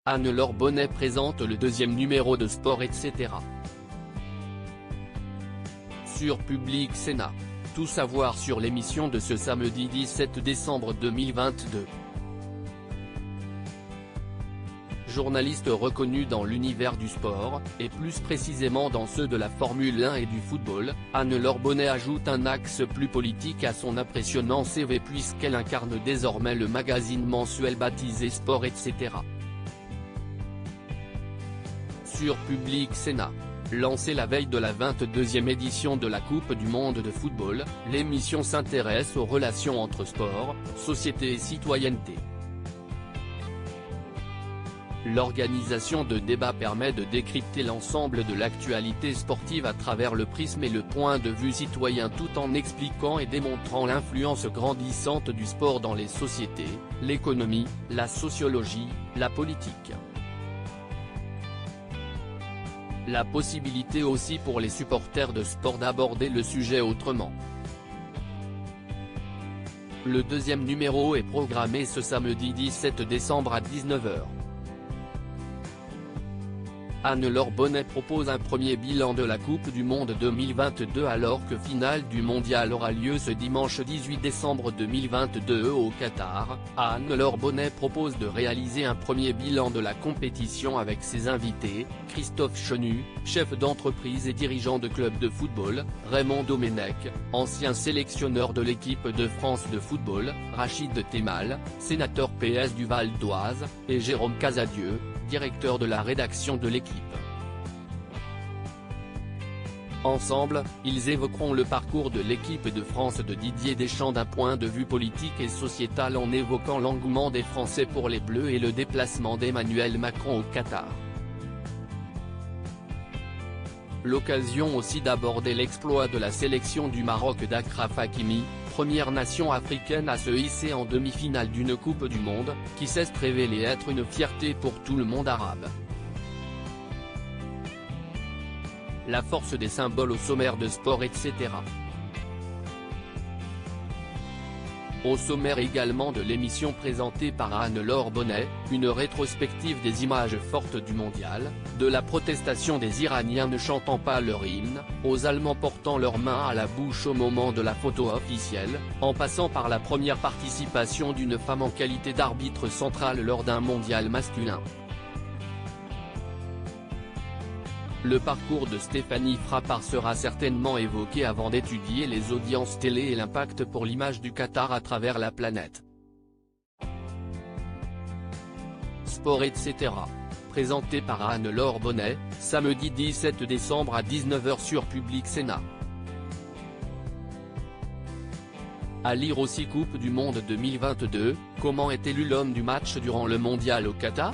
Anne-Laure Bonnet présente le deuxième numéro de Sport etc. Sur Public Sénat. Tout savoir sur l'émission de ce samedi 17 décembre 2022. Journaliste reconnue dans l'univers du sport, et plus précisément dans ceux de la Formule 1 et du football, Anne-Laure Bonnet ajoute un axe plus politique à son impressionnant CV puisqu'elle incarne désormais le magazine mensuel baptisé Sport etc. Sur Public Sénat. Lancée la veille de la 22e édition de la Coupe du monde de football, l'émission s'intéresse aux relations entre sport, société et citoyenneté. L'organisation de débats permet de décrypter l'ensemble de l'actualité sportive à travers le prisme et le point de vue citoyen tout en expliquant et démontrant l'influence grandissante du sport dans les sociétés, l'économie, la sociologie, la politique. La possibilité aussi pour les supporters de sport d'aborder le sujet autrement. Le deuxième numéro est programmé ce samedi 17 décembre à 19h. Anne-Laure Bonnet propose un premier bilan de la Coupe du monde 2022 alors que finale du mondial aura lieu ce dimanche 18 décembre 2022 au Qatar. Anne-Laure Bonnet propose de réaliser un premier bilan de la compétition avec ses invités, Christophe Chenu, chef d'entreprise et dirigeant de club de football, Raymond Domenech, ancien sélectionneur de l'équipe de France de football, Rachid Temal, sénateur PS du Val d'Oise, et Jérôme Casadieu, directeur de la rédaction de l'équipe. Ensemble, ils évoqueront le parcours de l'équipe de France de Didier Deschamps d'un point de vue politique et sociétal en évoquant l'engouement des Français pour les Bleus et le déplacement d'Emmanuel Macron au Qatar. L'occasion aussi d'aborder l'exploit de la sélection du Maroc d'Achraf Hakimi, première nation africaine à se hisser en demi-finale d'une Coupe du Monde, qui s'est révélée être une fierté pour tout le monde arabe. La force des symboles au sommaire de Sport etc. Au sommaire également de l'émission présentée par Anne-Laure Bonnet, une rétrospective des images fortes du mondial, de la protestation des Iraniens ne chantant pas leur hymne, aux Allemands portant leurs mains à la bouche au moment de la photo officielle, en passant par la première participation d'une femme en qualité d'arbitre central lors d'un mondial masculin. Le parcours de Stéphanie Frappart sera certainement évoqué avant d'étudier les audiences télé et l'impact pour l'image du Qatar à travers la planète. Sport etc. Présenté par Anne-Laure Bonnet, samedi 17 décembre à 19h sur Public Sénat. À lire aussi Coupe du monde 2022, comment est élu l'homme du match durant le mondial au Qatar ?